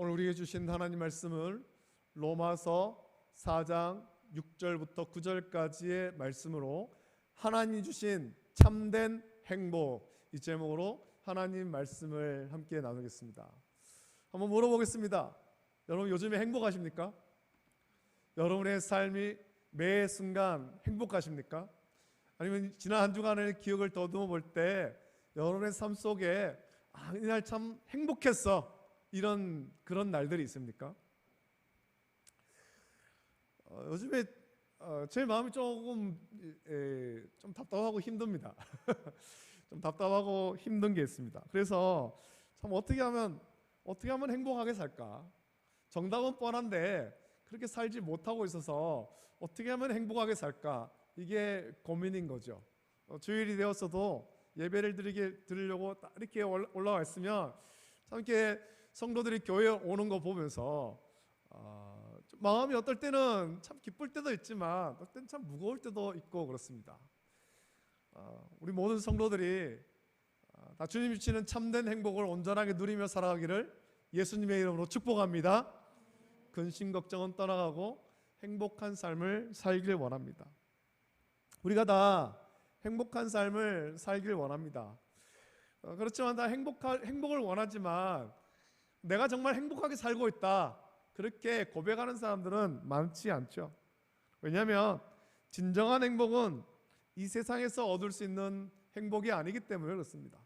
오늘 우리에게 주신 하나님 말씀을 로마서 4장 6절부터 9절까지의 말씀으로 하나님이 주신 참된 행복, 이 제목으로 하나님 말씀을 함께 나누겠습니다. 한번 물어보겠습니다. 여러분 요즘에 행복하십니까? 여러분의 삶이 매 순간 행복하십니까? 아니면 지난 한 주간의 기억을 더듬어 볼 때 여러분의 삶 속에 이날 참 행복했어, 그런 날들이 있습니까? 요즘에 제 마음이 조금 좀 답답하고 힘듭니다. 좀 답답하고 힘든 게 있습니다. 그래서 참 어떻게 하면 행복하게 살까? 정답은 뻔한데 그렇게 살지 못하고 있어서 어떻게 하면 행복하게 살까? 이게 고민인 거죠. 주일이 되었어도 예배를 드리려고 딱 이렇게 올라와 있으면 참 이렇게 성도들이 교회에 오는 거 보면서 마음이 어떨 때는 참 기쁠 때도 있지만 어떨 때는 참 무거울 때도 있고 그렇습니다. 우리 모든 성도들이 다 주님이 주시는 참된 행복을 온전하게 누리며 살아가기를 예수님의 이름으로 축복합니다. 근심 걱정은 떠나가고 행복한 삶을 살길 원합니다. 우리가 다 행복한 삶을 살길 원합니다. 그렇지만 다 행복을 원하지만 내가 정말 행복하게 살고 있다, 그렇게 고백하는 사람들은 많지 않죠. 왜냐하면 진정한 행복은 이 세상에서 얻을 수 있는 행복이 아니기 때문에 그렇습니다.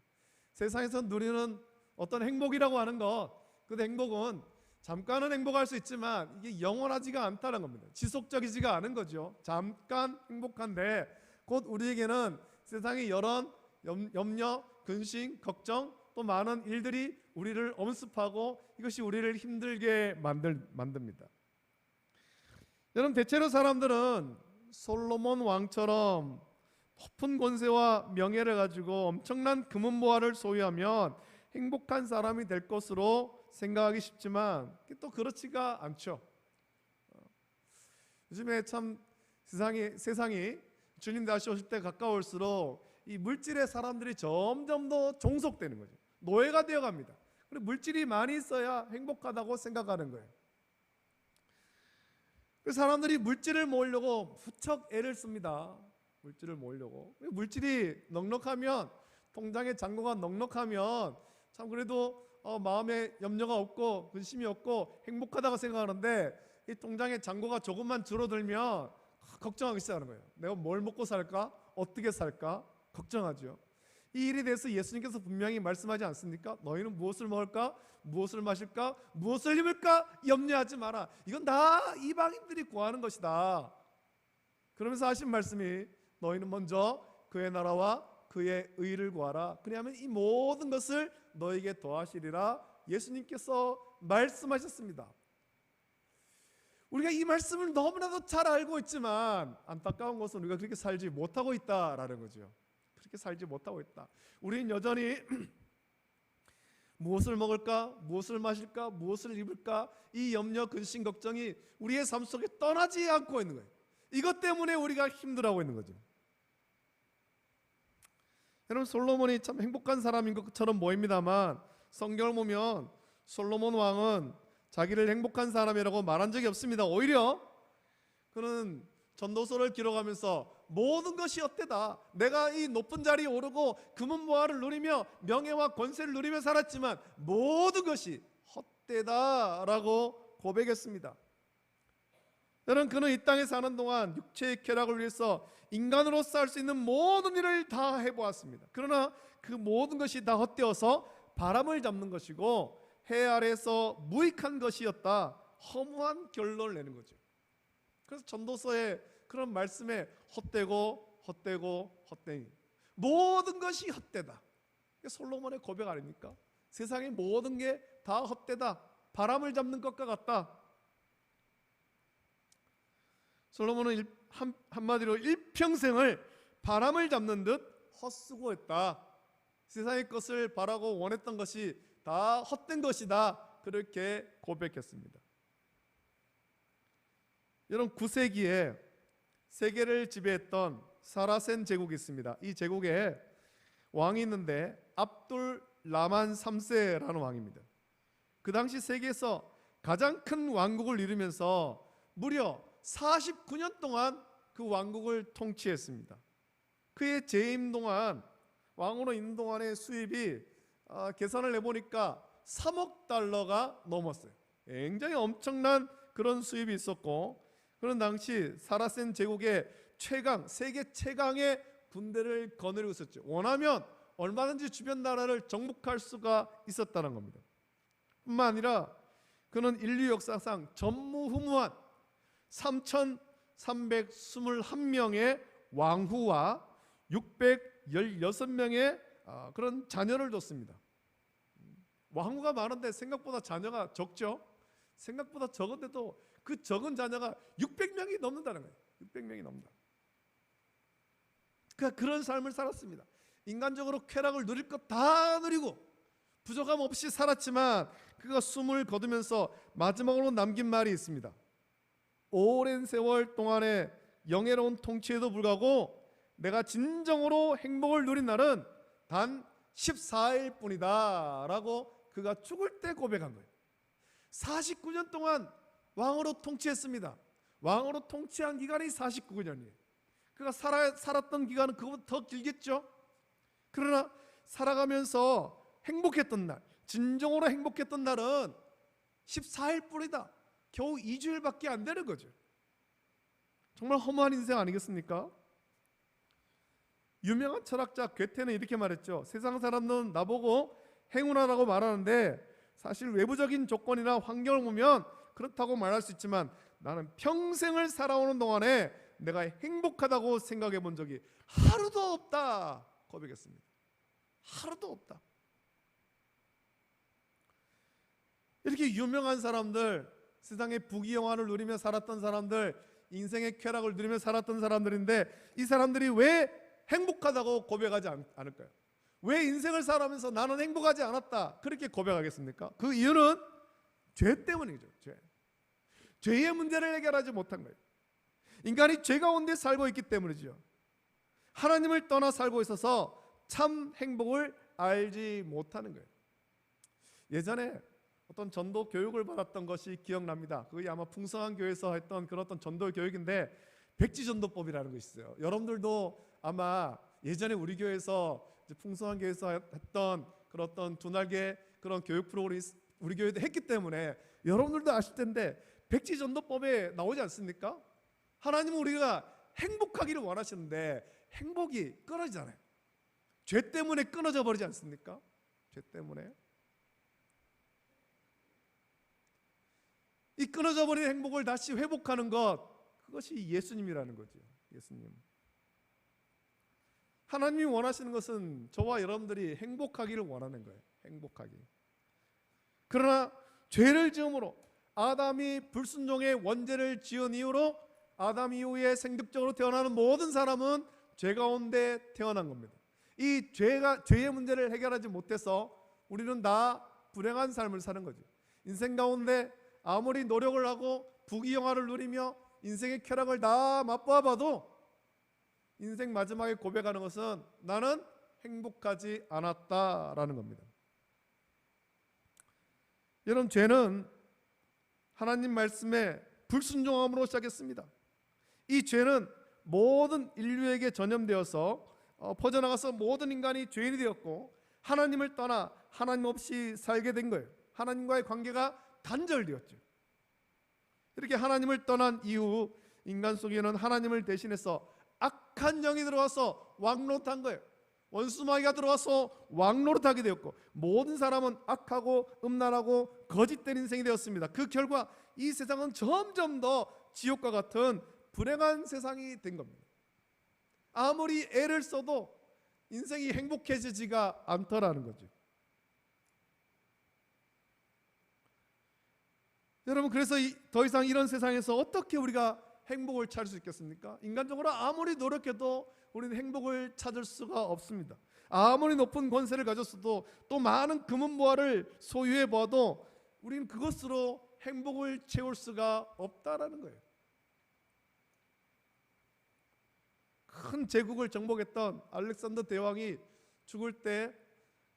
세상에서 누리는 어떤 행복이라고 하는 것, 그 행복은 잠깐은 행복할 수 있지만 이게 영원하지가 않다는 겁니다. 지속적이지가 않은 거죠. 잠깐 행복한데 곧 우리에게는 세상의 여러 염려, 근심, 걱정, 또 많은 일들이 우리를 엄습하고 이것이 우리를 힘들게 만듭니다. 여러분, 대체로 사람들은 솔로몬 왕처럼 높은 권세와 명예를 가지고 엄청난 금은보화를 소유하면 행복한 사람이 될 것으로 생각하기 쉽지만 또 그렇지가 않죠. 요즘에 참 세상이 주님 다시 오실 때 가까울수록 이 물질의 사람들이 점점 더 종속되는 거죠. 노예가 되어갑니다. 그리고 물질이 많이 있어야 행복하다고 생각하는 거예요. 그래서 사람들이 물질을 모으려고 무척 애를 씁니다. 물질을 모으려고. 물질이 넉넉하면, 통장의 잔고가 넉넉하면 참 그래도 마음에 염려가 없고 근심이 없고 행복하다고 생각하는데, 이 통장의 잔고가 조금만 줄어들면 걱정하기 시작하는 거예요. 내가 뭘 먹고 살까? 어떻게 살까? 걱정하죠. 이 일에 대해서 예수님께서 분명히 말씀하지 않습니까? 너희는 무엇을 먹을까? 무엇을 마실까? 무엇을 입을까? 염려하지 마라. 이건 다 이방인들이 구하는 것이다. 그러면서 하신 말씀이 너희는 먼저 그의 나라와 그의 의를 구하라. 그리하면 이 모든 것을 너에게 더하시리라. 예수님께서 말씀하셨습니다. 우리가 이 말씀을 너무나도 잘 알고 있지만 안타까운 것은 우리가 그렇게 살지 못하고 있다라는 거죠. 그렇게 살지 못하고 있다. 우리는 여전히 무엇을 먹을까? 무엇을 마실까? 무엇을 입을까? 이 염려, 근심, 걱정이 우리의 삶 속에 떠나지 않고 있는 거예요. 이것 때문에 우리가 힘들어하고 있는 거죠. 여러분, 솔로몬이 참 행복한 사람인 것처럼 보입니다만 성경을 보면 솔로몬 왕은 자기를 행복한 사람이라고 말한 적이 없습니다. 오히려 그는 전도서를 기록하면서 모든 것이 헛되다, 내가 이 높은 자리에 오르고 금은보화를 누리며 명예와 권세를 누리며 살았지만 모든 것이 헛되다라고 고백했습니다. 여러분, 그는 이 땅에 사는 동안 육체의 쾌락을 위해서 인간으로서 할 수 있는 모든 일을 다 해보았습니다. 그러나 그 모든 것이 다 헛되어서 바람을 잡는 것이고 해 아래에서 무익한 것이었다, 허무한 결론을 내는 거죠. 그래서 전도서의 그런 말씀에 헛되고 헛되니 모든 것이 헛되다, 이게 솔로몬의 고백 아닙니까? 세상의 모든 게 다 헛되다, 바람을 잡는 것과 같다. 솔로몬은 한마디로 일평생을 바람을 잡는 듯 헛수고했다. 세상의 것을 바라고 원했던 것이 다 헛된 것이다, 그렇게 고백했습니다. 여러분, 9세기에 세계를 지배했던 사라센 제국이 있습니다. 이 제국에 왕이 있는데 압둘 라만 3세라는 왕입니다. 그 당시 세계에서 가장 큰 왕국을 이루면서 무려 49년 동안 그 왕국을 통치했습니다. 그의 재임 동안, 왕으로 있는 동안의 수입이 계산을 해보니까 3억 달러가 넘었어요. 굉장히 엄청난 그런 수입이 있었고, 그런 당시 사라센 제국의 최강, 세계 최강의 군대를 거느리고 있었죠. 원하면 얼마든지 주변 나라를 정복할 수가 있었다는 겁니다. 뿐만 아니라 그는 인류 역사상 전무후무한 3,321명의 왕후와 616명의 그런 자녀를 뒀습니다. 왕후가 많은데 생각보다 자녀가 적죠. 생각보다 적은데도 그 적은 자녀가 600명이 넘는다는 거예요. 600명이 넘는다. 그러니까 그런 삶을 살았습니다. 인간적으로 쾌락을 누릴 것 다 누리고 부족함 없이 살았지만 그가 숨을 거두면서 마지막으로 남긴 말이 있습니다. 오랜 세월 동안의 영예로운 통치에도 불구하고 내가 진정으로 행복을 누린 날은 단 14일 뿐이다 라고 그가 죽을 때 고백한 거예요. 49년 동안 왕으로 통치했습니다. 왕으로 통치한 기간이 49년이에요. 그가 살았던 기간은 그것보다 더 길겠죠. 그러나 살아가면서 행복했던 날, 진정으로 행복했던 날은 14일 뿐이다. 겨우 2주일밖에 안 되는 거죠. 정말 허무한 인생 아니겠습니까? 유명한 철학자 괴테는 이렇게 말했죠. 세상 사람들은 나보고 행운하라고 말하는데 사실 외부적인 조건이나 환경을 보면 그렇다고 말할 수 있지만 나는 평생을 살아오는 동안에 내가 행복하다고 생각해 본 적이 하루도 없다 고백했습니다. 하루도 없다. 이렇게 유명한 사람들, 세상의 부귀영화를 누리며 살았던 사람들, 인생의 쾌락을 누리며 살았던 사람들인데 이 사람들이 왜 행복하다고 고백하지 않을까요? 왜 인생을 살아가면서 나는 행복하지 않았다 그렇게 고백하겠습니까? 그 이유는 죄 때문이죠. 죄의 문제를 해결하지 못한 거예요. 인간이 죄 가운데 살고 있기 때문이죠. 하나님을 떠나 살고 있어서 참 행복을 알지 못하는 거예요. 예전에 어떤 전도 교육을 받았던 것이 기억납니다. 그게 아마 풍성한 교회에서 했던 그런 어떤 전도 교육인데 백지전도법이라는 것이 있어요. 여러분들도 아마 예전에 우리 교회에서 풍성한 교회에서 했던 그런 어떤 두 날개 그런 교육 프로그램이 우리 교회도 했기 때문에 여러분들도 아실 텐데 백지전도법에 나오지 않습니까? 하나님은 우리가 행복하기를 원하시는데 행복이 끊어지잖아요. 죄 때문에 끊어져 버리지 않습니까? 죄 때문에. 이 끊어져 버린 행복을 다시 회복하는 것, 그것이 예수님이라는 거죠. 예수님. 하나님이 원하시는 것은 저와 여러분들이 행복하기를 원하는 거예요. 행복하기. 그러나 죄를 지음으로 아담이 불순종의 원죄를 지은 이후로 아담 이후에 생득적으로 태어나는 모든 사람은 죄 가운데 태어난 겁니다. 이 죄의 문제를 해결하지 못해서 우리는 다 불행한 삶을 사는 거죠. 인생 가운데 아무리 노력을 하고 부귀영화를 누리며 인생의 쾌락을 다 맛보아봐도 인생 마지막에 고백하는 것은 나는 행복하지 않았다라는 겁니다. 여러분, 죄는 하나님 말씀에 불순종함으로 시작했습니다. 이 죄는 모든 인류에게 전염되어서 퍼져나가서 모든 인간이 죄인이 되었고 하나님을 떠나 하나님 없이 살게 된 거예요. 하나님과의 관계가 단절되었죠. 이렇게 하나님을 떠난 이후 인간 속에는 하나님을 대신해서 악한 영이 들어와서 왕노릇한 거예요. 원수마귀가 들어와서 왕노릇하게 되었고 모든 사람은 악하고 음란하고 거짓된 인생이 되었습니다. 그 결과 이 세상은 점점 더 지옥과 같은 불행한 세상이 된 겁니다. 아무리 애를 써도 인생이 행복해지지가 않더라는 거죠. 여러분, 그래서 더 이상 이런 세상에서 어떻게 우리가 행복을 찾을 수 있겠습니까? 인간적으로 아무리 노력해도 우리는 행복을 찾을 수가 없습니다. 아무리 높은 권세를 가졌어도 또 많은 금은보화를 소유해 봐도 우리는 그것으로 행복을 채울 수가 없다라는 거예요. 큰 제국을 정복했던 알렉산더 대왕이 죽을 때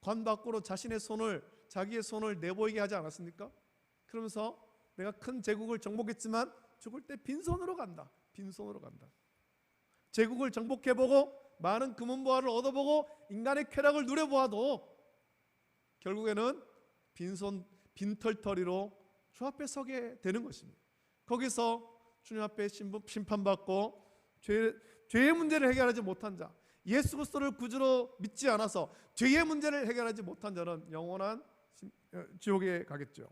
관 밖으로 자신의 손을 자기의 손을 내보이게 하지 않았습니까? 그러면서 내가 큰 제국을 정복했지만 죽을 때 빈손으로 간다. 빈손으로 간다. 제국을 정복해보고 많은 금은보화를 얻어보고 인간의 쾌락을 누려보아도 결국에는 빈털터리로 주 앞에 서게 되는 것입니다. 거기서 주님 앞에 심판받고 죄의 문제를 해결하지 못한 자, 예수 그리스도를 구주로 믿지 않아서 죄의 문제를 해결하지 못한 자는 영원한 지옥에 가겠죠.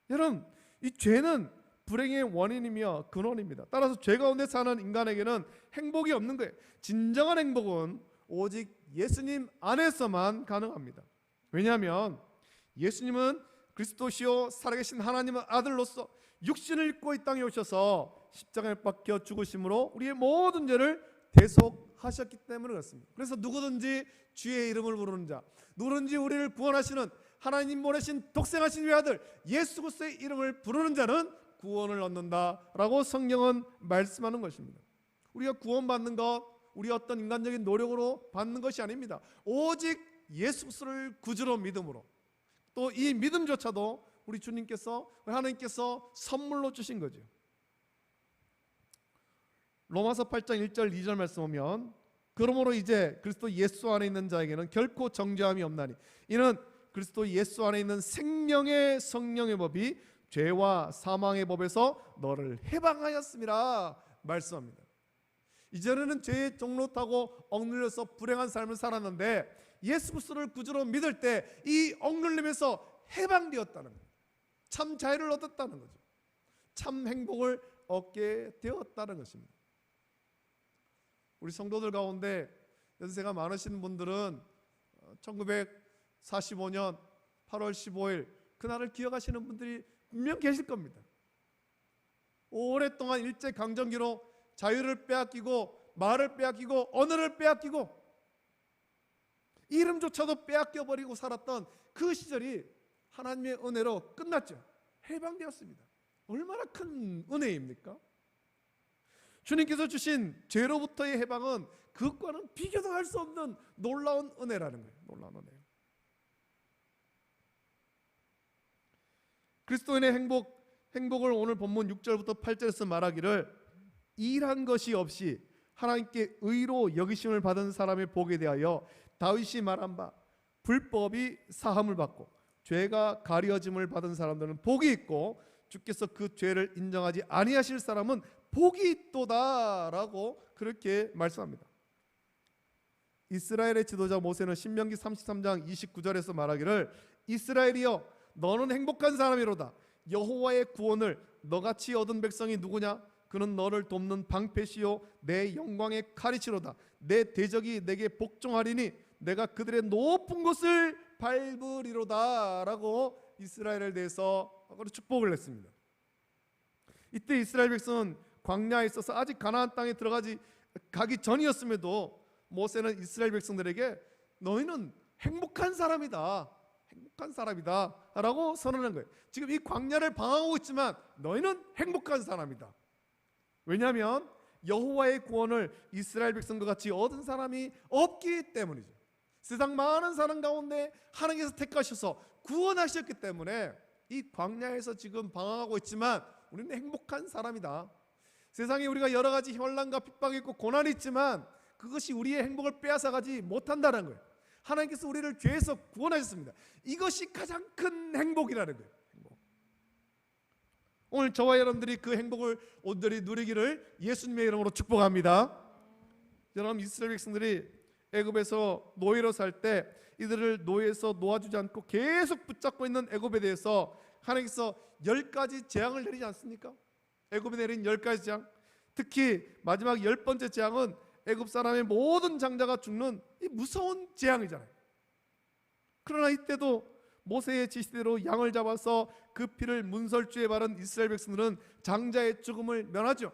여러분, 이 죄는 불행의 원인이며 근원입니다. 따라서 죄 가운데 사는 인간에게는 행복이 없는 거예요. 진정한 행복은 오직 예수님 안에서만 가능합니다. 왜냐하면 예수님은 그리스도시요 살아계신 하나님의 아들로서 육신을 입고 이 땅에 오셔서 십자가에 박혀 죽으심으로 우리의 모든 죄를 대속하셨기 때문에 그렇습니다. 그래서 누구든지 주의 이름을 부르는 자, 누구든지 우리를 구원하시는 하나님 보내신 독생하신 외아들 예수 그리스도의 이름을 부르는 자는 구원을 얻는다라고 성경은 말씀하는 것입니다. 우리가 구원받는 것, 우리 어떤 인간적인 노력으로 받는 것이 아닙니다. 오직 예수 그리스도를 구주로 믿음으로, 또 이 믿음조차도 우리 주님께서, 하나님께서 선물로 주신 거죠. 로마서 8장 1절 2절 말씀 보면, 그러므로 이제 그리스도 예수 안에 있는 자에게는 결코 정죄함이 없나니 이는 그리스도 예수 안에 있는 생명의 성령의 법이 죄와 사망의 법에서 너를 해방하였음이라 말씀합니다. 이전에는 죄의 종로 타고 억눌려서 불행한 삶을 살았는데 예수 그리스도를 구주로 믿을 때 이 억눌림에서 해방되었다는 거예요. 참 자유를 얻었다는 거죠. 참 행복을 얻게 되었다는 것입니다. 우리 성도들 가운데 연세가 많으신 분들은 1945년 8월 15일 그날을 기억하시는 분들이 분명 계실 겁니다. 오랫동안 일제강점기로 자유를 빼앗기고 말을 빼앗기고 언어를 빼앗기고 이름조차도 빼앗겨버리고 살았던 그 시절이 하나님의 은혜로 끝났죠. 해방되었습니다. 얼마나 큰 은혜입니까? 주님께서 주신 죄로부터의 해방은 그것과는 비교도 할 수 없는 놀라운 은혜라는 거예요. 놀라운 은혜. 그리스도인의 행복을 오늘 본문 6절부터 8절에서 말하기를 일한 것이 없이 하나님께 의로 여기심을 받은 사람의 복에 대하여 다윗이 말한 바 불법이 사함을 받고 죄가 가려짐을 받은 사람들은 복이 있고 주께서 그 죄를 인정하지 아니하실 사람은 복이 있도다라고 그렇게 말씀합니다. 이스라엘의 지도자 모세는 신명기 33장 29절에서 말하기를 이스라엘이여 너는 행복한 사람이로다. 여호와의 구원을 너같이 얻은 백성이 누구냐? 그는 너를 돕는 방패시요 내 영광의 칼이시로다. 내 대적이 내게 복종하리니 내가 그들의 높은 곳을 밟으리로다 라고 이스라엘에 대해서 축복을 했습니다. 이때 이스라엘 백성은 광야에 있어서 아직 가나안 땅에 가기 전이었음에도 모세는 이스라엘 백성들에게 너희는 행복한 사람이다. 행복한 사람이다 라고 선언한 거예요. 지금 이 광야를 방황하고 있지만 너희는 행복한 사람이다. 왜냐하면 여호와의 구원을 이스라엘 백성과 같이 얻은 사람이 없기 때문이죠. 세상 많은 사람 가운데 하나님께서 택하셔서 구원하셨기 때문에 이 광야에서 지금 방황하고 있지만 우리는 행복한 사람이다. 세상에 우리가 여러 가지 현란과 핍박이 있고 고난이 있지만 그것이 우리의 행복을 빼앗아가지 못한다는 거예요. 하나님께서 우리를 죄에서 구원하셨습니다. 이것이 가장 큰 행복이라는 거예요. 행복. 오늘 저와 여러분들이 그 행복을 온전히 누리기를 예수님의 이름으로 축복합니다. 여러분, 이스라엘 백성들이 애굽에서 노예로 살 때 이들을 노예에서 놓아주지 않고 계속 붙잡고 있는 애굽에 대해서 하나님께서 10가지 재앙을 내리지 않습니까? 애굽에 내린 10가지 재앙, 특히 마지막 10번째 재앙은 애굽 사람의 모든 장자가 죽는 이 무서운 재앙이잖아요. 그러나 이때도 모세의 지시대로 양을 잡아서 그 피를 문설주에 바른 이스라엘 백성들은 장자의 죽음을 면하죠.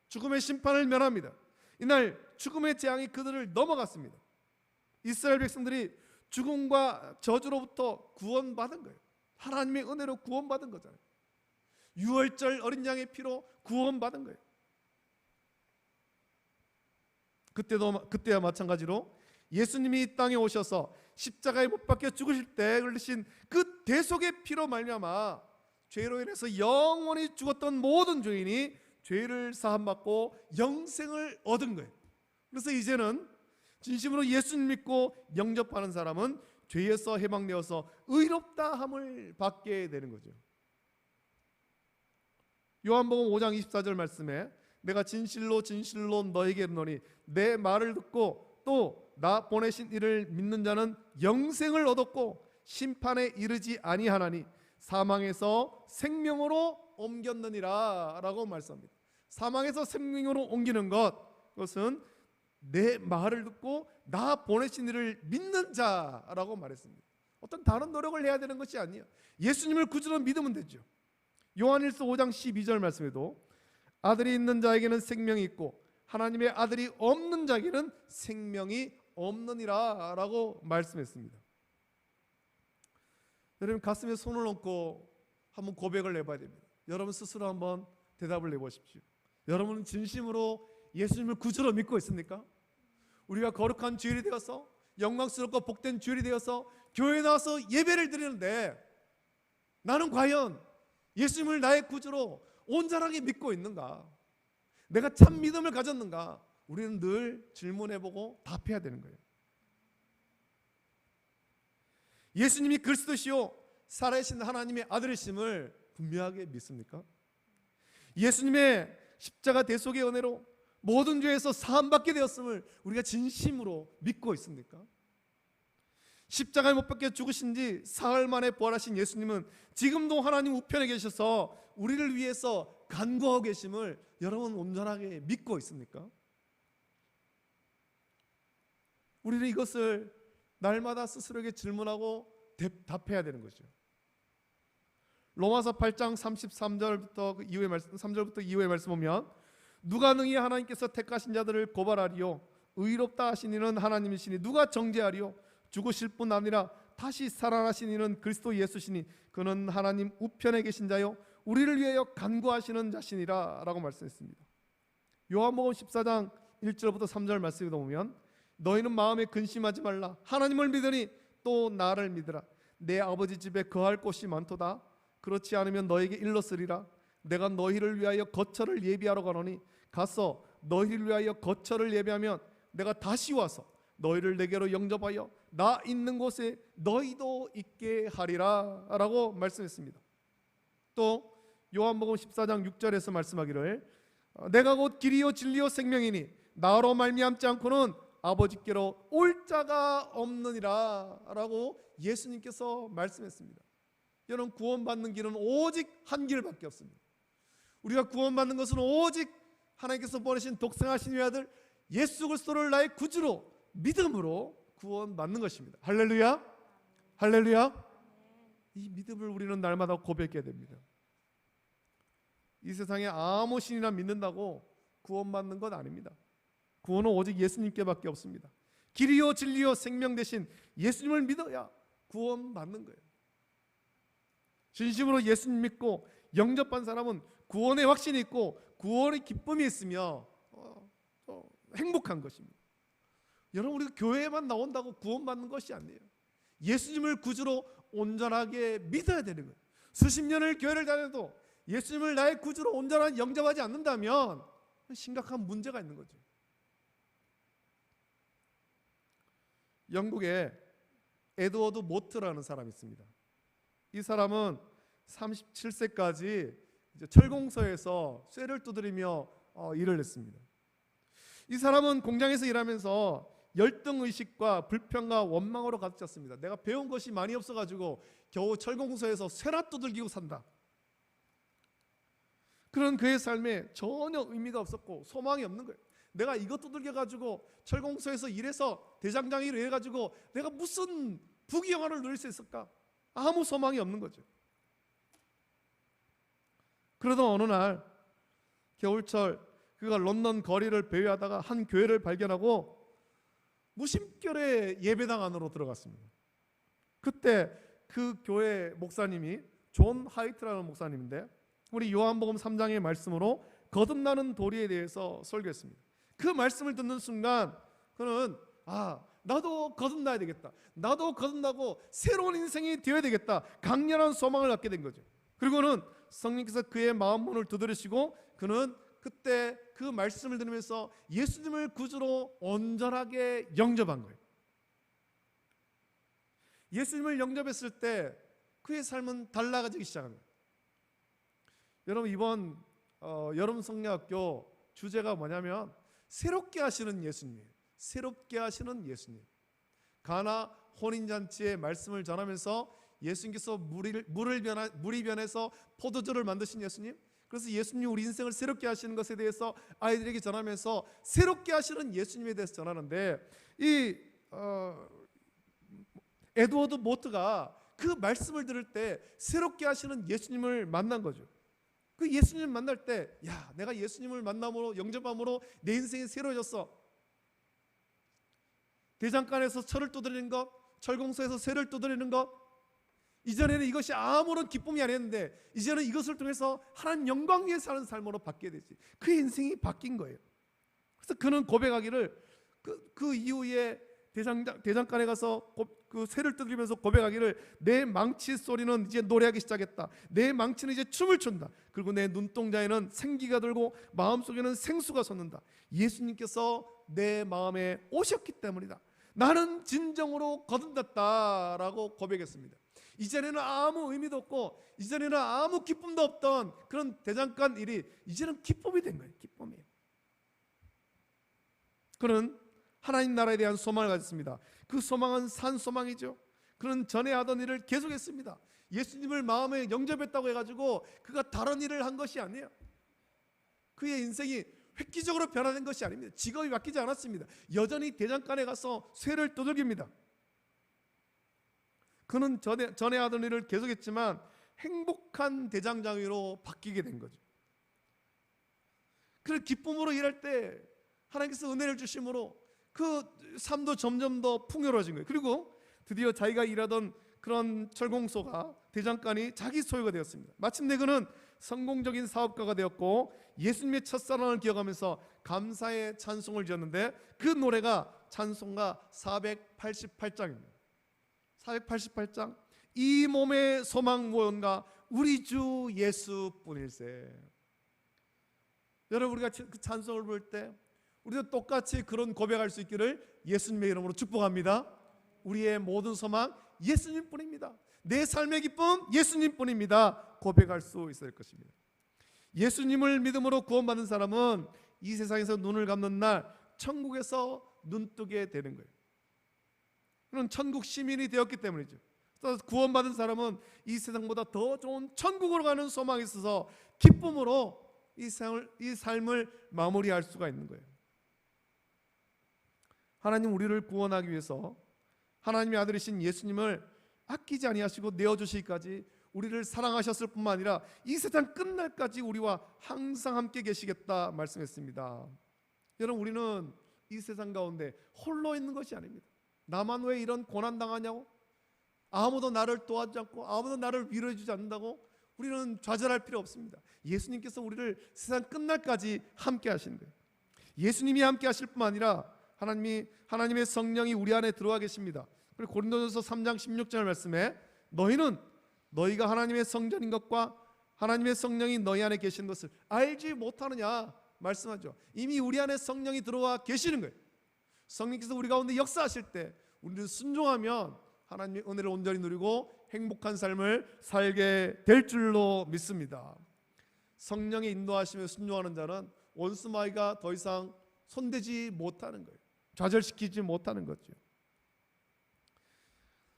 죽음의 심판을 면합니다. 이날 죽음의 재앙이 그들을 넘어갔습니다. 이스라엘 백성들이 죽음과 저주로부터 구원받은 거예요. 하나님의 은혜로 구원받은 거잖아요. 유월절 어린 양의 피로 구원받은 거예요. 그때와 마찬가지로 예수님이 이 땅에 오셔서 십자가에 못 박혀 죽으실 때 흘리신 그 대속의 피로 말미암아 죄로 인해서 영원히 죽었던 모든 죄인이 죄를 사함받고 영생을 얻은 거예요. 그래서 이제는 진심으로 예수님 믿고 영접하는 사람은 죄에서 해방되어서 의롭다 함을 받게 되는 거죠. 요한복음 5장 24절 말씀에 내가 진실로 진실로 너에게 이르노니 내 말을 듣고 또 나 보내신 이를 믿는 자는 영생을 얻었고 심판에 이르지 아니하나니 사망에서 생명으로 옮겼느니라 라고 말씀합니다. 사망에서 생명으로 옮기는 그것은 내 말을 듣고 나 보내신 이를 믿는 자라고 말했습니다. 어떤 다른 노력을 해야 되는 것이 아니에요. 예수님을 구주로 믿으면 되죠. 요한일서 5장 12절 말씀에도 아들이 있는 자에게는 생명이 있고 하나님의 아들이 없는 자에게는 생명이 없느니라 라고 말씀했습니다. 여러분 가슴에 손을 얹고 한번 고백을 해봐야 됩니다. 여러분 스스로 한번 대답을 해보십시오. 여러분은 진심으로 예수님을 구주로 믿고 있습니까? 우리가 거룩한 주일이 되어서 영광스럽고 복된 주일이 되어서 교회에 나와서 예배를 드리는데 나는 과연 예수님을 나의 구주로 온전하게 믿고 있는가? 내가 참 믿음을 가졌는가? 우리는 늘 질문해보고 답해야 되는 거예요. 예수님이 그리스도시요 살아계신 하나님의 아들이심을 분명하게 믿습니까? 예수님의 십자가 대속의 은혜로 모든 죄에서 사함받게 되었음을 우리가 진심으로 믿고 있습니까? 십자가에 못 박혀 죽으신 지 사흘 만에 부활하신 예수님은 지금도 하나님 우편에 계셔서 우리를 위해서 간구하고 계심을 여러분 온전하게 믿고 있습니까? 우리는 이것을 날마다 스스로에게 질문하고 답해야 되는 거죠. 로마서 8장 33절부터 이후의 말씀, 3절부터 이후의 말씀 보면 누가 능히 하나님께서 택하신 자들을 고발하리요 의롭다 하신 이는 하나님이시니 누가 정죄하리요 죽으실 뿐 아니라 다시 살아나신 이는 그리스도 예수시니 그는 하나님 우편에 계신 자요 우리를 위하여 간구하시는 자시니라 라고 말씀했습니다. 요한복음 14장 1절부터 3절 말씀에 보면 너희는 마음에 근심하지 말라 하나님을 믿으니 또 나를 믿으라 내 아버지 집에 거할 곳이 많도다 그렇지 않으면 너에게 일렀으리라 내가 너희를 위하여 거처를 예비하러 가노니 가서 너희를 위하여 거처를 예비하면 내가 다시 와서 너희를 내게로 영접하여 나 있는 곳에 너희도 있게 하리라 라고 말씀했습니다. 또 요한복음 14장 6절에서 말씀하기를 내가 곧 길이요 진리요 생명이니 나로 말미암지 않고는 아버지께로 올 자가 없느니라 라고 예수님께서 말씀했습니다. 여러분 구원받는 길은 오직 한 길밖에 없습니다. 우리가 구원받는 것은 오직 하나님께서 보내신 독생하신 아들 예수 그리스도를 나의 구주로 믿음으로 구원받는 것입니다. 할렐루야 할렐루야. 이 믿음을 우리는 날마다 고백해야 됩니다. 이 세상에 아무 신이나 믿는다고 구원받는 것 아닙니다. 구원은 오직 예수님께밖에 없습니다. 길이요 진리요 생명 되신 예수님을 믿어야 구원받는 거예요. 진심으로 예수님 믿고 영접한 사람은 구원의 확신이 있고 구원의 기쁨이 있으며 행복한 것입니다. 여러분 우리가 교회에만 나온다고 구원받는 것이 아니에요. 예수님을 구주로 온전하게 믿어야 되는 거예요. 수십 년을 교회를 다녀도 예수님을 나의 구주로 온전하게 영접하지 않는다면 심각한 문제가 있는 거죠. 영국에 에드워드 모트라는 사람이 있습니다. 이 사람은 37세까지 철공소에서 쇠를 두드리며 일을 했습니다. 이 사람은 공장에서 일하면서 열등의식과 불평과 원망으로 가득 찼습니다. 내가 배운 것이 많이 없어가지고 겨우 철공소에서 쇠나 두들기고 산다. 그런 그의 삶에 전혀 의미가 없었고 소망이 없는 거예요. 내가 이것 두들겨가지고 철공소에서 일해서 대장장 일을 해가지고 내가 무슨 부귀영화를 누릴 수 있을까? 아무 소망이 없는 거죠. 그러던 어느 날 겨울철 그가 런던 거리를 배회하다가 한 교회를 발견하고 무심결에 예배당 안으로 들어갔습니다. 그때 그 교회 목사님이 존 하이트라는 목사님인데 우리 요한복음 3장의 말씀으로 거듭나는 도리에 대해서 설교했습니다. 그 말씀을 듣는 순간 그는 나도 거듭나야 되겠다. 나도 거듭나고 새로운 인생이 되어야 되겠다. 강렬한 소망을 갖게 된 거죠. 그리고는 성령께서 그의 마음 문을 두드리시고 그는 그때 그 말씀을 들으면서 예수님을 구주로 온전하게 영접한 거예요. 예수님을 영접했을 때 그의 삶은 달라지기 시작합니다. 여러분, 이번 여름 성령학교 주제가 뭐냐면 새롭게 하시는 예수님이에요. 새롭게 하시는 예수님. 가나 혼인잔치의 말씀을 전하면서 예수님께서 물이 변해서 포도주를 만드신 예수님, 그래서 예수님이 우리 인생을 새롭게 하시는 것에 대해서 아이들에게 전하면서 새롭게 하시는 예수님에 대해서 전하는데, 이 에드워드 모트가 그 말씀을 들을 때 새롭게 하시는 예수님을 만난 거죠. 그 예수님 만날 때, 야, 내가 예수님을 만남으로, 영접함으로 내 인생이 새로워졌어. 대장간에서 철을 두드리는 것, 철공소에서 쇠를 두드리는 것, 이전에는 이것이 아무런 기쁨이 아니었는데 이제는 이것을 통해서 하나님 영광 위에 사는 삶으로 바뀌게 되지. 그의 인생이 바뀐 거예요. 그래서 그는 고백하기를, 그 이후에 대장간에 가서 그 쇠를 두드리면서 고백하기를, 내 망치 소리는 이제 노래하기 시작했다. 내 망치는 이제 춤을 춘다. 그리고 내 눈동자에는 생기가 돌고 마음속에는 생수가 솟는다. 예수님께서 내 마음에 오셨기 때문이다. 나는 진정으로 거듭났다라고 고백했습니다. 이전에는 아무 의미도 없고 이전에는 아무 기쁨도 없던 그런 대장간 일이 이제는 기쁨이 된 거예요. 기쁨이에요. 그는 하나님 나라에 대한 소망을 가졌습니다. 그 소망은 산 소망이죠. 그는 전에 하던 일을 계속했습니다. 예수님을 마음에 영접했다고 해가지고 그가 다른 일을 한 것이 아니에요. 그의 인생이 획기적으로 변화된 것이 아닙니다. 직업이 바뀌지 않았습니다. 여전히 대장간에 가서 쇠를 두들깁니다. 그는 전에 하던 일을 계속했지만 행복한 대장장이로 바뀌게 된 거죠. 그 기쁨으로 일할 때 하나님께서 은혜를 주심으로 그 삶도 점점 더 풍요로워진 거예요. 그리고 드디어 자기가 일하던 그런 철공소가, 대장간이 자기 소유가 되었습니다. 마침내 그는 성공적인 사업가가 되었고 예수님의 첫사랑을 기억하면서 감사의 찬송을 지었는데, 그 노래가 찬송가 488장입니다. 488장. 이 몸의 소망 무언가 우리 주 예수뿐일세. 여러분, 우리가 그 찬송을 부를 때 우리도 똑같이 그런 고백할 수 있기를 예수님의 이름으로 축복합니다. 우리의 모든 소망 예수님뿐입니다. 내 삶의 기쁨 예수님뿐입니다. 고백할 수 있을 것입니다. 예수님을 믿음으로 구원받은 사람은 이 세상에서 눈을 감는 날 천국에서 눈뜨게 되는 거예요. 그는 천국 시민이 되었기 때문이죠. 그래서 구원받은 사람은 이 세상보다 더 좋은 천국으로 가는 소망이 있어서 기쁨으로 이 삶을 마무리할 수가 있는 거예요. 하나님 우리를 구원하기 위해서 하나님의 아들이신 예수님을 아끼지 아니하시고 내어주시기까지 우리를 사랑하셨을 뿐만 아니라 이 세상 끝날까지 우리와 항상 함께 계시겠다 말씀했습니다. 여러분, 우리는 이 세상 가운데 홀로 있는 것이 아닙니다. 나만 왜 이런 고난 당하냐고, 아무도 나를 도와주지 않고 아무도 나를 위로해 주지 않는다고 우리는 좌절할 필요 없습니다. 예수님께서 우리를 세상 끝날까지 함께 하시는 거예요. 예수님이 함께 하실 뿐만 아니라 하나님의 성령이 우리 안에 들어와 계십니다. 그리고 고린도전서 3장 16절 말씀에 너희는 너희가 하나님의 성전인 것과 하나님의 성령이 너희 안에 계신 것을 알지 못하느냐 말씀하죠. 이미 우리 안에 성령이 들어와 계시는 거예요. 성령께서 우리 가운데 역사하실 때 우리는 순종하면 하나님의 은혜를 온전히 누리고 행복한 삶을 살게 될 줄로 믿습니다. 성령의 인도하심에 순종하는 자는 원수마귀가 더 이상 손대지 못하는 거예요. 좌절시키지 못하는 거죠.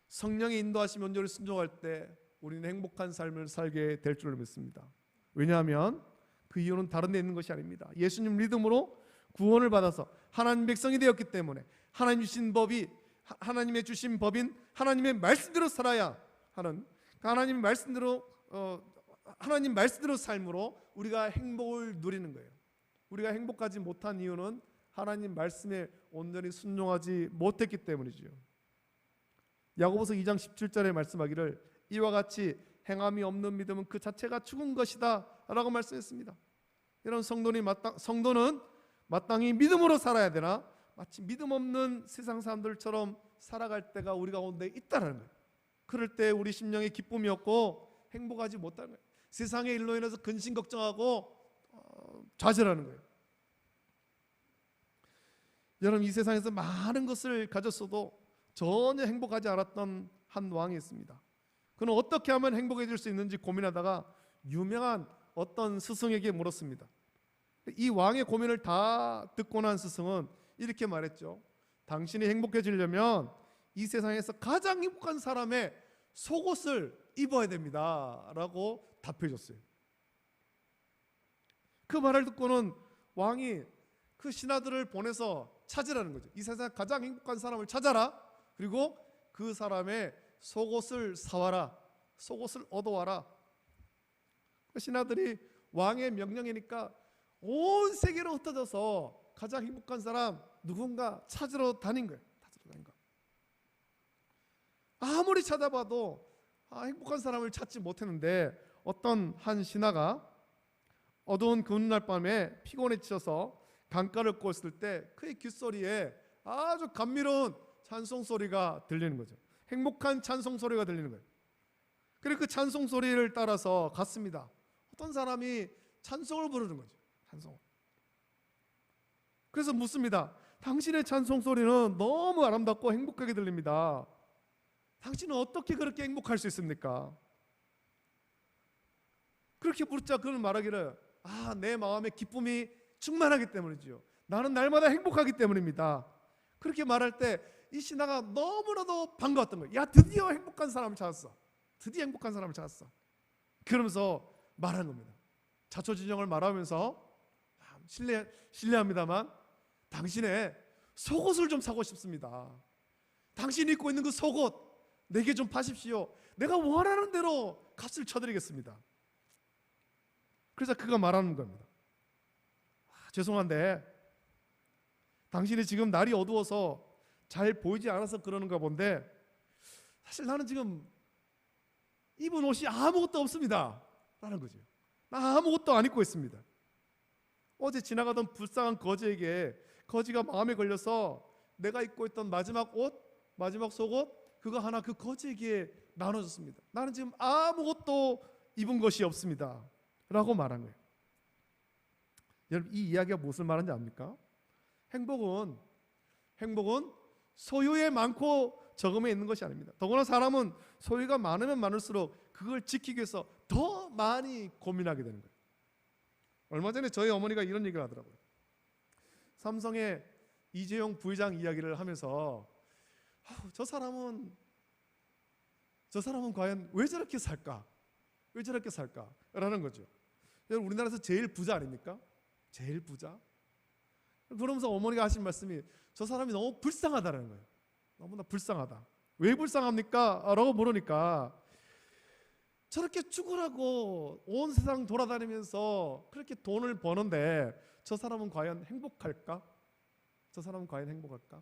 성령의 인도하심에 온전히 순종할 때 우리는 행복한 삶을 살게 될 줄로 믿습니다. 왜냐하면 그 이유는 다른 데 있는 것이 아닙니다. 예수님 믿음으로 구원을 받아서 하나님 백성이 되었기 때문에 하나님의 주신 법인 하나님의 말씀대로 살아야 하는, 하나님 말씀대로 삶으로 우리가 행복을 누리는 거예요. 우리가 행복하지 못한 이유는 하나님 말씀에 온전히 순종하지 못했기 때문이죠. 야고보서 2장 17절에 말씀하기를 이와 같이 행함이 없는 믿음은 그 자체가 죽은 것이다 라고 말씀했습니다. 이런 성도는 마땅히 믿음으로 살아야 되나 마치 믿음 없는 세상 사람들처럼 살아갈 때가 우리 가운데 있다라는 거예요. 그럴 때 우리 심령에 기쁨이 없고 행복하지 못하는 거예요. 세상의 일로 인해서 근심 걱정하고 좌절하는 거예요. 여러분, 이 세상에서 많은 것을 가졌어도 전혀 행복하지 않았던 한 왕이 있습니다. 그는 어떻게 하면 행복해질 수 있는지 고민하다가 유명한 어떤 스승에게 물었습니다. 이 왕의 고민을 다 듣고 난 스승은 이렇게 말했죠. 당신이 행복해지려면 이 세상에서 가장 행복한 사람의 속옷을 입어야 됩니다 라고 답해 줬어요. 그 말을 듣고는 왕이 그 신하들을 보내서 찾으라는 거죠. 이 세상 가장 행복한 사람을 찾아라. 그리고 그 사람의 속옷을 사와라. 속옷을 얻어와라. 그 신하들이 왕의 명령이니까 온 세계로 흩어져서 가장 행복한 사람 누군가 찾으러 다닌 거예요. 아무리 찾아봐도 행복한 사람을 찾지 못했는데 어떤 한 신하가 어두운 그날 밤에 피곤에 지쳐서 강가를 걷을 때 그의 귓소리에 아주 감미로운 찬송 소리가 들리는 거죠. 행복한 찬송 소리가 들리는 거예요. 그리고 그 찬송 소리를 따라서 갔습니다. 어떤 사람이 찬송을 부르는 거죠. 찬송. 그래서 묻습니다. 당신의 찬송 소리는 너무 아름답고 행복하게 들립니다. 당신은 어떻게 그렇게 행복할 수 있습니까? 그렇게 묻자 그는 말하기를 내 마음에 기쁨이 충만하기 때문이지요. 나는 날마다 행복하기 때문입니다. 그렇게 말할 때 이 신하가 너무나도 반가웠던 거예요. 야, 드디어 행복한 사람을 찾았어. 드디어 행복한 사람을 찾았어. 그러면서 말하는 겁니다. 자초지종을 말하면서 실례합니다만 당신의 속옷을 좀 사고 싶습니다. 당신이 입고 있는 그 속옷 내게 좀 파십시오. 내가 원하는 대로 값을 쳐드리겠습니다. 그래서 그가 말하는 겁니다. 죄송한데 당신이 지금 날이 어두워서 잘 보이지 않아서 그러는가 본데 사실 나는 지금 입은 옷이 아무것도 없습니다 라는 거죠. 나 아무것도 안 입고 있습니다. 어제 지나가던 불쌍한 거지에게 거지가 마음에 걸려서 내가 입고 있던 마지막 옷, 마지막 속옷 그거 하나 그 거지에게 나눠줬습니다. 나는 지금 아무것도 입은 것이 없습니다 라고 말한 거예요. 여러분, 이 이야기가 무엇을 말하는지 압니까? 행복은 소유에 많고 적음에 있는 것이 아닙니다. 더구나 사람은 소유가 많으면 많을수록 그걸 지키기 위해서 더 많이 고민하게 되는 거예요. 얼마 전에 저희 어머니가 이런 얘기를 하더라고요. 삼성의 이재용 부회장 이야기를 하면서 저 사람은 과연 왜 저렇게 살까? 왜 저렇게 살까? 라는 거죠. 여러분, 우리나라에서 제일 부자 아닙니까? 제일 부자? 그러면서 어머니가 하신 말씀이 저 사람이 너무 불쌍하다는 거예요. 너무나 불쌍하다. 왜 불쌍합니까? 라고 물으니까 저렇게 죽으라고 온 세상 돌아다니면서 그렇게 돈을 버는데 저 사람은 과연 행복할까? 저 사람은 과연 행복할까?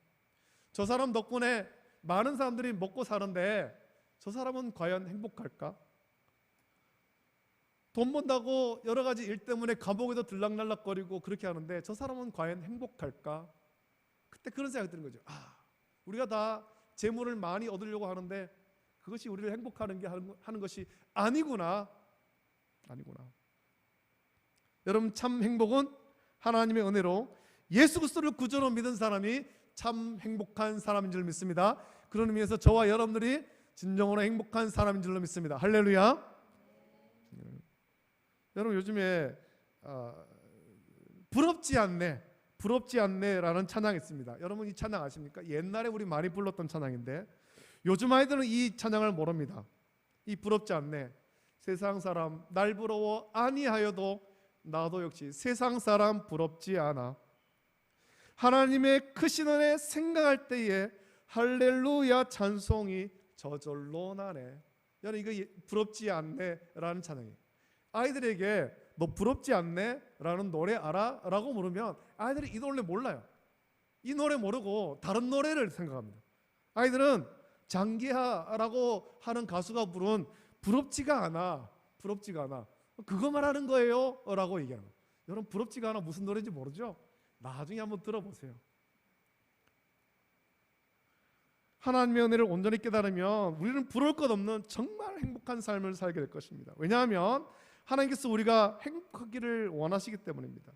저 사람 덕분에 많은 사람들이 먹고 사는데 저 사람은 과연 행복할까? 돈 번다고 여러 가지 일 때문에 감옥에도 들락날락거리고 그렇게 하는데 저 사람은 과연 행복할까? 그때 그런 생각이 드는 거죠. 우리가 다 재물을 많이 얻으려고 하는데 그것이 우리를 행복하게 하는 것이 아니구나. 여러분, 참 행복은 하나님의 은혜로 예수 그리스도를 구주로 믿은 사람이 참 행복한 사람인 줄 믿습니다. 그런 의미에서 저와 여러분들이 진정으로 행복한 사람인 줄로 믿습니다. 할렐루야. 여러분, 요즘에 부럽지 않네라는 찬양이 있습니다. 여러분, 이 찬양 아십니까? 옛날에 우리 많이 불렀던 찬양인데 요즘 아이들은 이 찬양을 모릅니다. 이 부럽지 않네. 세상 사람 날 부러워 아니하여도 나도 역시 세상 사람 부럽지 않아. 하나님의 크신 은혜 생각할 때에 할렐루야 찬송이 저절로 나네. 여러분, 이거 부럽지 않네라는 찬양이에요. 아이들에게 너 부럽지 않네? 라는 노래 알아? 라고 물으면 아이들이 이 노래 몰라요. 이 노래 모르고 다른 노래를 생각합니다. 아이들은 장기하라고 하는 가수가 부른 부럽지가 않아 그거 말하는 거예요? 라고 얘기하는 거예요. 여러분, 부럽지가 않아 무슨 노래인지 모르죠? 나중에 한번 들어보세요. 하나님의 은혜를 온전히 깨달으면 우리는 부러울 것 없는 정말 행복한 삶을 살게 될 것입니다. 왜냐하면 하나님께서 우리가 행복하기를 원하시기 때문입니다.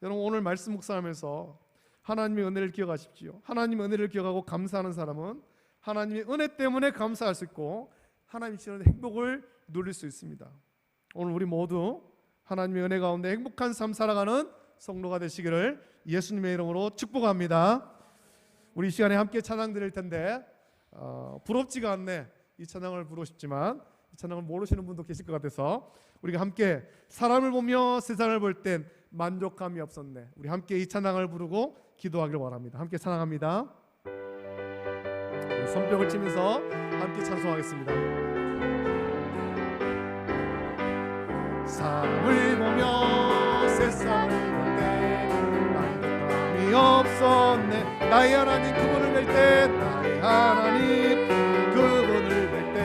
여러분, 오늘 말씀 묵상하면서 하나님의 은혜를 기억하십시오. 하나님의 은혜를 기억하고 감사하는 사람은 하나님의 은혜 때문에 감사할 수 있고 하나님이 주시는 행복을 누릴 수 있습니다. 오늘 우리 모두 하나님의 은혜 가운데 행복한 삶 살아가는 성도가 되시기를 예수님의 이름으로 축복합니다. 우리 이 시간에 함께 찬양 드릴 텐데 부럽지가 않네. 이 찬양을 부르고 싶지만 이 찬양을 모르시는 분도 계실 것 같아서 우리가 함께 사람을 보며 세상을 볼 땐 만족감이 없었네. 우리 함께 이 찬양을 부르고 기도하기를 원합니다. 함께 찬양합니다. 손뼉을 치면서 함께 찬송하겠습니다. 사람을 보며 세상을 볼 때 만족감이 없었네. 나의 하나님 그분을 뵐 때, 나의 하나님 그분을 뵐 때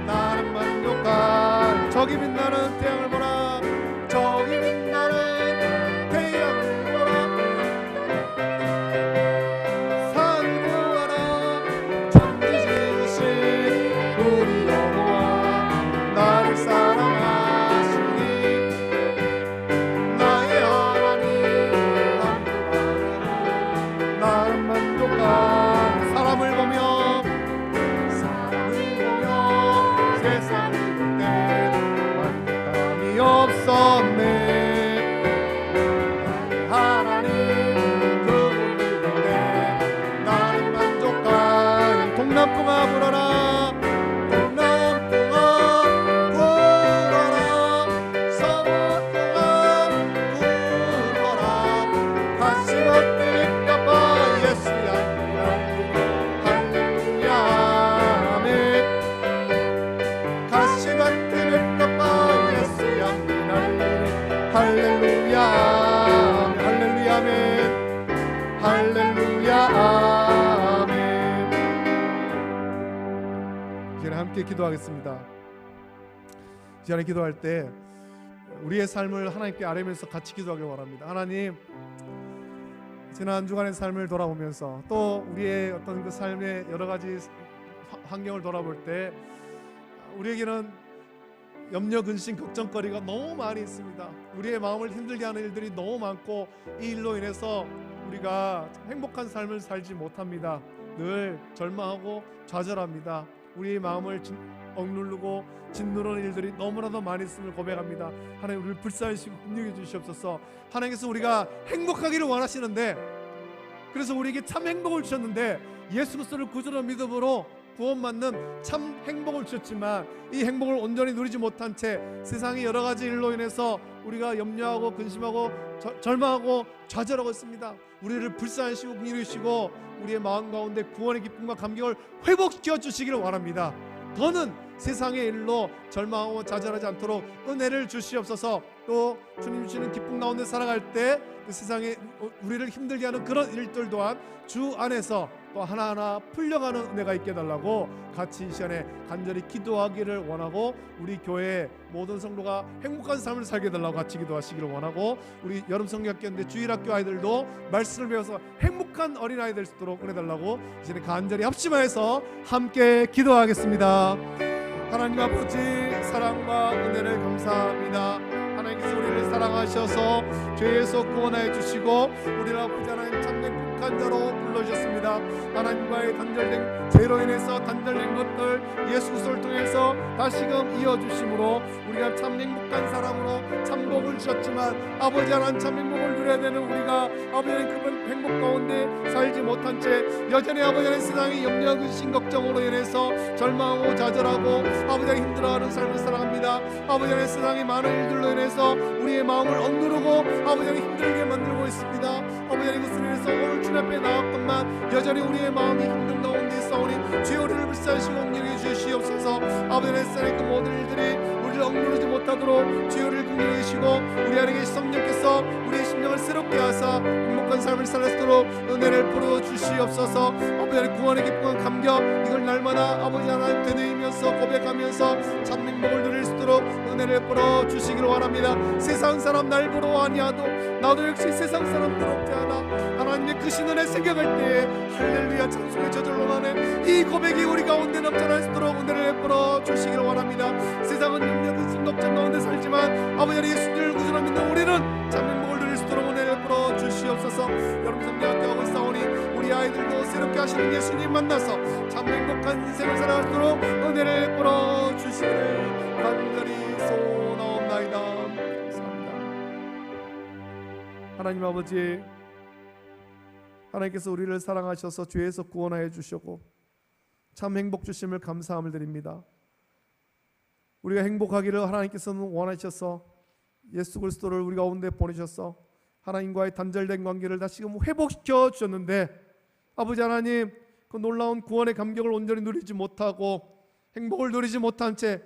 나는 만족한. 저기 빛나는 태양을 보라, 저기 빛나는 태양을 보라. 산을 보아라, 천지 지으신 우리 여호와 나를 사랑하시니. 나의 하나님 나는 만족한. 사람을 보며 세상을 볼 때 만족감이 없었네. 나의 하나님 그분을 볼 때 나는 만족한. 동남풍아 불어라, 동남풍아 불어라, 서북풍아 불어라. 가시 벗길까 봐 예수야 할렐루야 아멘. 가시 벗길까 봐 예수야 할렐루야 할렐루야 아멘. 할렐루야 아멘. 이제 함께 기도하겠습니다. 이제 기도할 때 우리의 삶을 하나님께 아뢰면서 같이 기도하길 원합니다. 하나님, 지난 주간의 삶을 돌아보면서 또 우리의 어떤 그 삶의 여러 가지 환경을 돌아볼 때 우리에게는 염려, 근심, 걱정거리가 너무 많이 있습니다. 우리의 마음을 힘들게 하는 일들이 너무 많고 이 일로 인해서 우리가 행복한 삶을 살지 못합니다. 늘 절망하고 좌절합니다. 우리의 마음을 억누르고 짓누르는 일들이 너무나도 많이 있음을 고백합니다. 하나님, 우리를 불쌍히시고 긍휼히 주시옵소서. 하나님께서 우리가 행복하기를 원하시는데, 그래서 우리에게 참 행복을 주셨는데 예수 그리스도를 구주로 믿음으로 구원받는 참 행복을 주셨지만 이 행복을 온전히 누리지 못한 채 세상의 여러 가지 일로 인해서 우리가 염려하고 근심하고 절망하고 좌절하고 있습니다. 우리를 불쌍히시고 긍휼히 주시고 우리의 마음 가운데 구원의 기쁨과 감격을 회복시켜 주시기를 원합니다. 더는 세상의 일로 절망하고 좌절하지 않도록 은혜를 주시옵소서. 또 주님 주시는 기쁨 가운데 살아갈 때 그 세상에 우리를 힘들게 하는 그런 일들 또한 주 안에서 또 하나하나 풀려가는 은혜가 있게 해달라고 같이 이 시간에 간절히 기도하기를 원하고, 우리 교회 모든 성도가 행복한 삶을 살게 해달라고 같이 기도하시기를 원하고, 우리 여름 성경학교인데 주일학교 아이들도 말씀을 배워서 행복한 어린아이 될 수 있도록 은혜 달라고 이제 간절히 합심하여서 함께 기도하겠습니다. 하나님 아버지, 사랑과 은혜를 감사합니다. 하나님께서 우리를 사랑하셔서 죄에서 구원하여 주시고 우리를 아버지 하나님 참된 극한 자로 불러주셨습니다. 하나님과의 단절된 죄로 인해서 단절된 것들 예수 그리스도를 통해서 다시금 이어주심으로 우리가 참 행복한 사람으로 참 복을 주셨지만 아버지 하나님 참 행복을 누려야 되는 우리가 아버지 하나님 그 행복 가운데 살지 못한 채 여전히 아버지 하나님 세상의 염려, 근심, 걱정으로 인해서 절망하고 좌절하고 아버지 하나님 힘들어하는 삶을 살아갑니다. 아버지 하나님 세상의 많은 일들로 인해서 우리의 마음을 억누르고 아버지 하나님 힘들게 만들고 있습니다. 아버지 하나님 그것을 인해서 오늘 주님 앞에 나왔건만 여전히 우리의 마음이 힘든 가운데 있사오니 주여 우리를 불쌍히시고 긍휼히 주시옵소서. 아버지 하나님 세상의 그 모든 일들이 우리를 우리를 억누르지 못하도록 주여 우리를 긍휼히 여기시고 우리 안에 계신 성령께서 우리의 심령을 새롭게 하사 행복한 삶을 살았도록 은혜를 부어주시옵소서. 아버지 하나님 구원의 기쁨과 감격 이걸 날마다 아버지 하나님 되뇌이면서 고백하면서 참 행복을 누릴 수 있도록 은혜를 부어주시기를 원합니다. 세상 사람 날 보러 아니하도 나도 역시 세상 사람 부럽지 않아 하나님의 크신 은혜 생각할 때에 할렐루야 찬송의 저절로 나네 이 고백이 우리 가운데 넘쳐날 수 있도록 은혜를 베풀어 주시기를 원합니다. 세상은 염려든 심걱정 가운데 살지만 아버지 하나님 예수님을 구주로 믿는 우리는 참 행복을 누릴 수 있도록 은혜를 베풀어 주시옵소서. 여러분 삶에 함께하고 있사오니 우리 아이들도 새롭게 하시는 예수님 만나서 참 행복한 인생을 살아갈 수 있도록 은혜를 베풀어 주시기를 간절히 소원하옵나이다. 감사합니다. 하나님 아버지, 하나님께서 우리를 사랑하셔서 죄에서 구원하여 주셨고 참 행복 주심을 감사함을 드립니다. 우리가 행복하기를 하나님께서는 원하셔서 예수 그리스도를 우리 가운데 보내셔서 하나님과의 단절된 관계를 다시금 회복시켜 주셨는데 아버지 하나님 그 놀라운 구원의 감격을 온전히 누리지 못하고 행복을 누리지 못한 채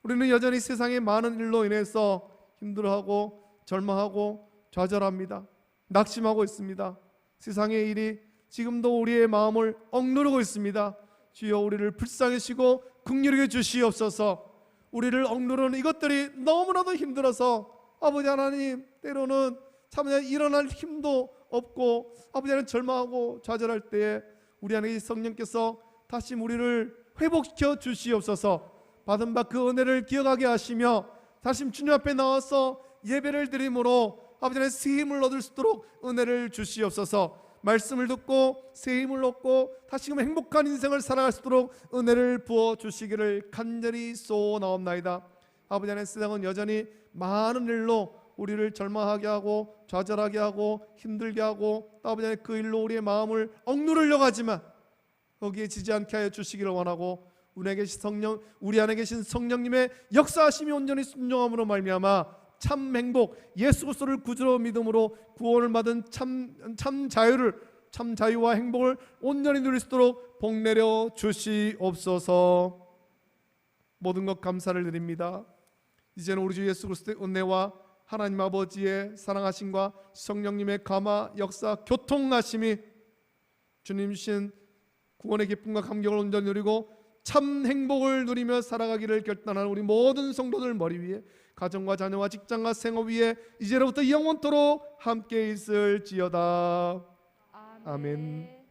우리는 여전히 세상의 많은 일로 인해서 힘들어하고 절망하고 좌절합니다. 낙심하고 있습니다. 세상의 일이 지금도 우리의 마음을 억누르고 있습니다. 주여 우리를 불쌍히시고 긍휼히 주시옵소서. 우리를 억누르는 이것들이 너무나도 힘들어서 아버지 하나님 때로는 참 일어날 힘도 없고 아버지 하나님 절망하고 좌절할 때에 우리 안에 성령께서 다시 우리를 회복시켜 주시옵소서. 받은 바 그 은혜를 기억하게 하시며 다시 주님 앞에 나와서 예배를 드림으로 아버지 하나님 새 힘을 얻을 수 있도록 은혜를 주시옵소서. 말씀을 듣고 새 힘을 얻고 다시금 행복한 인생을 살아갈 수 있도록 은혜를 부어 주시기를 간절히 소원하옵나이다. 아버지 하나님 세상은 여전히 많은 일로 우리를 절망하게 하고 좌절하게 하고 힘들게 하고 아버지 하나님 그 일로 우리의 마음을 억누르려고 하지만 거기에 지지 않게 하여 주시기를 원하고 우리 안에 계신 성령님의 역사하심이 온전히 순종함으로 말미암아 참 행복 예수 그리스도를 구주로 믿음으로 구원을 받은 참 자유와 행복을 온전히 누릴 수 있도록 복 내려 주시옵소서. 모든 것 감사를 드립니다. 이제는 우리 주 예수 그리스도의 은혜와 하나님 아버지의 사랑하심과 성령님의 감화 역사 교통하심이 주님 주신 구원의 기쁨과 감격을 온전히 누리고 참 행복을 누리며 살아가기를 결단하는 우리 모든 성도들 머리 위에 가정과 자녀와 직장과 생업 위에 이제로부터 영원토록 함께 있을지어다. 아멘.